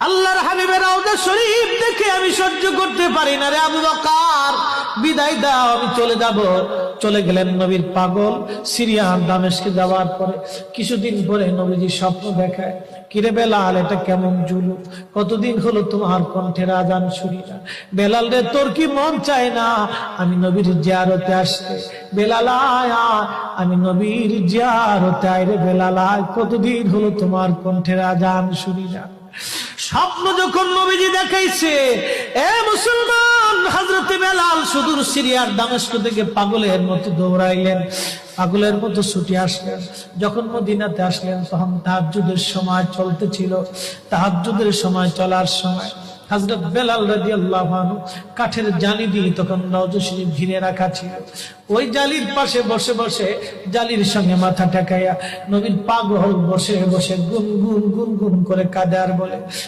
আল্লাহর হাবিবের রওজা শরীফ দেখে আমি সহ্য করতে পারি না রে আবু বকর, বিদায় দাও, আমি চলে যাব। চলে গেলেন নবীর পাগল। সিরিয়া দামেস্কে যাওয়ার পরে কিছুদিন পরে নবীজি স্বপ্ন দেখায়, কিরে বেলাল, এটা কেমন জুলুম, কতদিন হলো তোমার কণ্ঠের আজান শুনি না। বেলাল রে, তোর কি মন চায় না আমি নবীর জিয়ারতে আসতে? বেলাল আয়, আমি নবীর জিয়ারতে আয় রে বেলাল আয়, কতদিন হলো তোমার কণ্ঠের আজান শুনি না। স্বপ্ন যখন নবীজি দেখাইছে, এ মুসলমান, হযরতে বেলাল সুদূর সিরিয়ার দামেস্ক থেকে পাগলের মতো দৌড়াইলেন, পাগলের মতো ছুটে আসলেন। যখন মদিনাতে আসলেন তখন তাহাজ্জুদের সময় চলতেছিল। তাহাজ্জুদের সময় চলার সময় হযরত বেলাল রাদিয়াল্লাহু আনহু কাঠের জালি দিয়ে তখন রওজা শরীফ ঘিরে রাখা ছিল। ওই জালির পাশে বসে বসে জালির সঙ্গে মাথা ঠেকাইয়া নবীর পাগল বসে বসে গুনগুন গুনগুন করে কাঁদে আর বলে,